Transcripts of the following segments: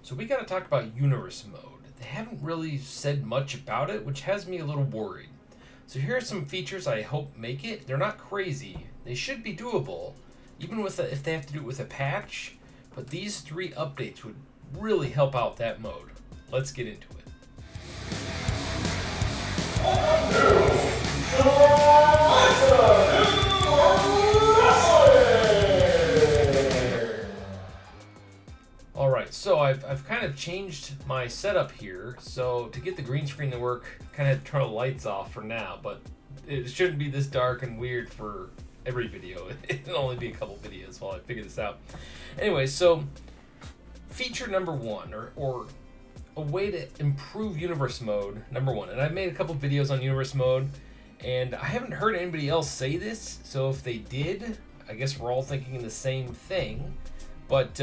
So we got to talk about universe mode. They haven't really said much about it, which has me a little worried. So here are some features I hope make it. They're not crazy. They should be doable, even if they have to do it with a patch. But these three updates would really help out that mode. Let's get into it. Alright, so I've kind of changed my setup here. So to get the green screen to work, kind of turn the lights off for now, but it shouldn't be this dark and weird for every video. It'll only be a couple videos while I figure this out. Anyway, so feature number one, or a way to improve universe mode, number one. And I've made a couple videos on universe mode, and I haven't heard anybody else say this, so if they did, I guess we're all thinking the same thing. But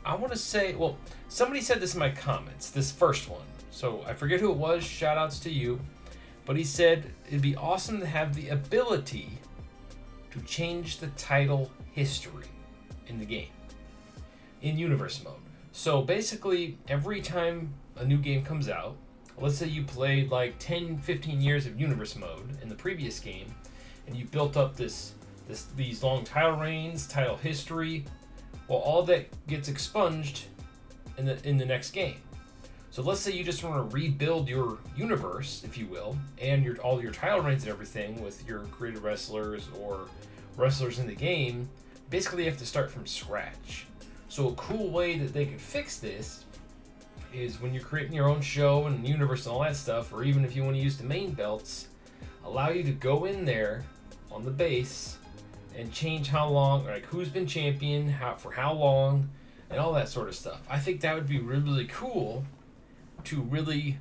I want to say, well, somebody said this in my comments, this first one. So I forget who it was, shout outs to you. But he said it'd be awesome to have the ability to change the title history in the game, in universe mode. So basically, every time a new game comes out, let's say you played like 10, 15 years of universe mode in the previous game, and you built up these long title reigns, title history. Well, all that gets expunged in the next game. So let's say you just want to rebuild your universe, if you will, and all your title reigns and everything with your created wrestlers or wrestlers in the game. Basically, you have to start from scratch. So a cool way that they could fix this is when you're creating your own show and universe and all that stuff, or even if you want to use the main belts, allow you to go in there on the base and change how long, like who's been champion, for how long, and all that sort of stuff. I think that would be really, really cool to really,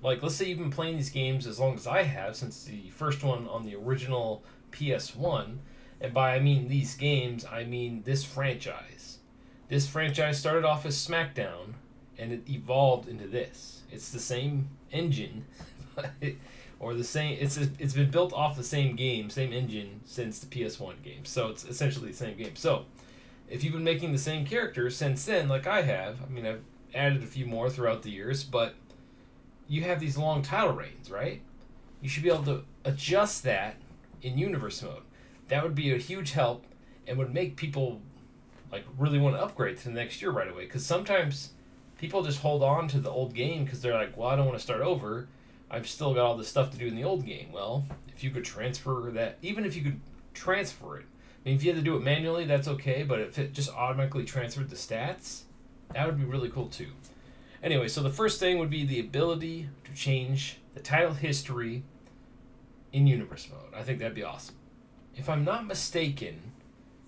like, let's say you've been playing these games as long as I have, since the first one on the original PS1, and by I mean these games, I mean this franchise. This franchise started off as SmackDown, and it evolved into this. It's the same engine, or the same. It's been built off the same game, same engine since the PS1 game. So it's essentially the same game. So if you've been making the same characters since then, like I have, I mean I've added a few more throughout the years, but you have these long title reigns, right? You should be able to adjust that in universe mode. That would be a huge help and would make people like really want to upgrade to the next year right away. Because sometimes people just hold on to the old game because they're like, well, I don't want to start over. I've still got all this stuff to do in the old game. Well, if you could transfer that, even if you could transfer it, I mean, if you had to do it manually, that's okay, but if it just automatically transferred the stats, that would be really cool too. Anyway, so the first thing would be the ability to change the title history in universe mode. I think that'd be awesome. If I'm not mistaken,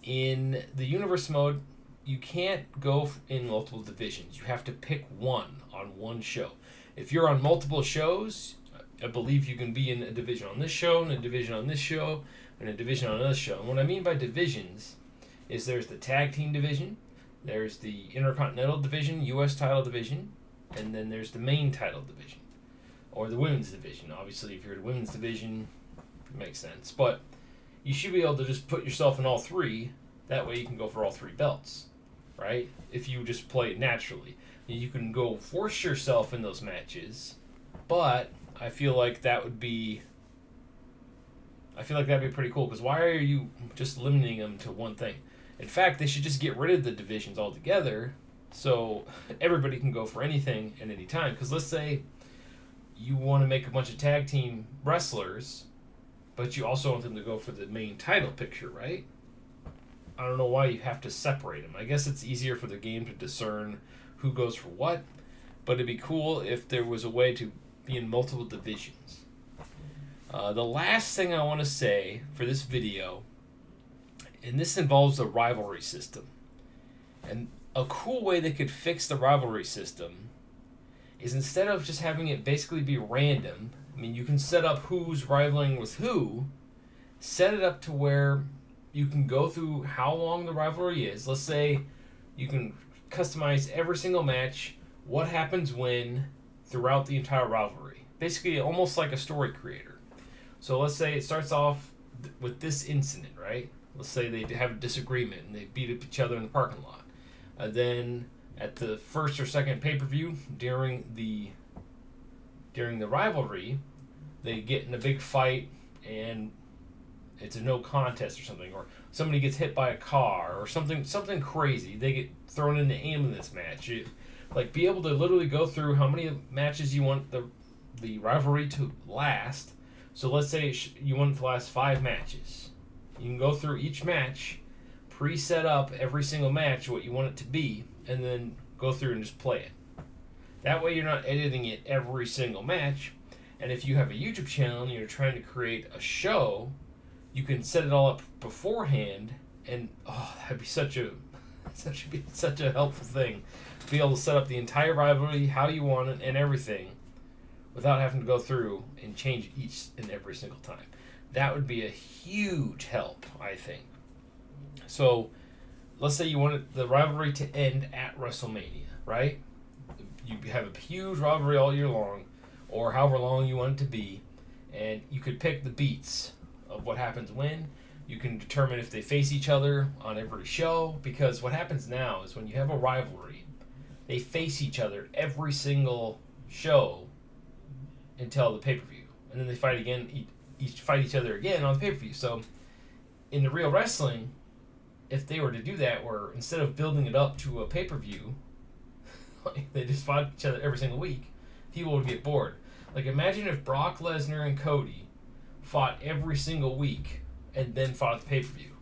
in the universe mode, you can't go in multiple divisions. You have to pick one on one show. If you're on multiple shows, I believe you can be in a division on this show, and a division on this show, and a division on another show. And what I mean by divisions is there's the tag team division, there's the Intercontinental division, U.S. title division, and then there's the main title division, or the women's division. Obviously, if you're in the women's division, it makes sense. But you should be able to just put yourself in all three. That way you can go for all three belts, right? If you just play it naturally. You can go force yourself in those matches, but I feel like that'd be pretty cool, because why are you just limiting them to one thing? In fact, they should just get rid of the divisions altogether so everybody can go for anything at any time. Because let's say you want to make a bunch of tag team wrestlers, but you also want them to go for the main title picture, right? I don't know why you have to separate them. I guess it's easier for the game to discern who goes for what, but it'd be cool if there was a way to be in multiple divisions. The last thing I want to say for this video, and this involves the rivalry system. And a cool way they could fix the rivalry system is, instead of just having it basically be random, I mean, you can set up who's rivaling with who, set it up to where you can go through how long the rivalry is. Let's say you can customize every single match, what happens when, throughout the entire rivalry. Basically, almost like a story creator. So let's say it starts off with this incident, right? Let's say they have a disagreement and they beat up each other in the parking lot. Then at the first or second pay-per-view during the rivalry, they get in a big fight and it's a no contest or something, or somebody gets hit by a car or something crazy. They get thrown in the ambulance match. Like, be able to literally go through how many matches you want the rivalry to last. So let's say you want it to last 5 matches. You can go through each match, pre-set up every single match what you want it to be, and then go through and just play it. That way you're not editing it every single match. And if you have a YouTube channel and you're trying to create a show, you can set it all up beforehand, and that'd be such a helpful thing. To be able to set up the entire rivalry how you want it and everything without having to go through and change each and every single time. That would be a huge help, I think. So let's say you wanted the rivalry to end at WrestleMania, right? You have a huge rivalry all year long, or however long you want it to be, and you could pick the beats of what happens when. You can determine if they face each other on every show, because what happens now is when you have a rivalry, they face each other every single show until the pay-per-view, and then they fight again, fight each other again on the pay-per-view. So in the real wrestling, if they were to do that, where instead of building it up to a pay-per-view, they just fought each other every single week, people would get bored. Like, imagine if Brock Lesnar and Cody fought every single week and then fought at the pay-per-view.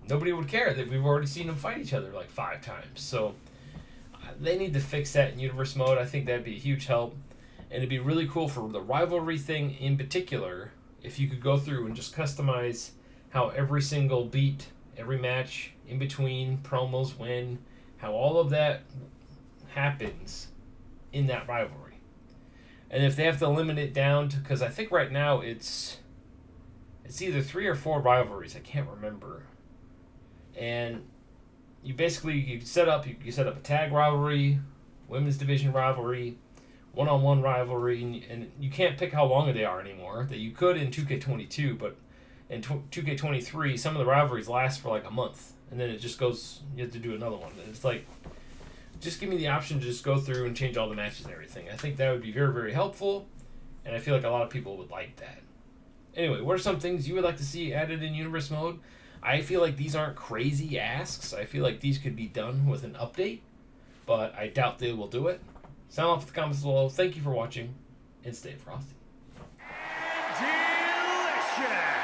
Nobody would care that we've already seen them fight each other like 5 times. So they need to fix that in Universe Mode. I think that'd be a huge help. And it'd be really cool for the rivalry thing in particular if you could go through and just customize how every single beat, every match, in between, promos, when, how all of that happens in that rivalry. And if they have to limit it down to, because I think right now it's either 3 or 4 rivalries, I can't remember. And you set up a tag rivalry, women's division rivalry, one-on-one rivalry, and you can't pick how long they are anymore. That you could in 2K22, but in 2K23, some of the rivalries last for like a month, and then it just goes, you have to do another one. And it's like, just give me the option to just go through and change all the matches and everything. I think that would be very, very helpful, and I feel like a lot of people would like that. Anyway, what are some things you would like to see added in Universe Mode? I feel like these aren't crazy asks. I feel like these could be done with an update, but I doubt they will do it. Sound off in the comments below. Thank you for watching, and stay frosty. Delicious!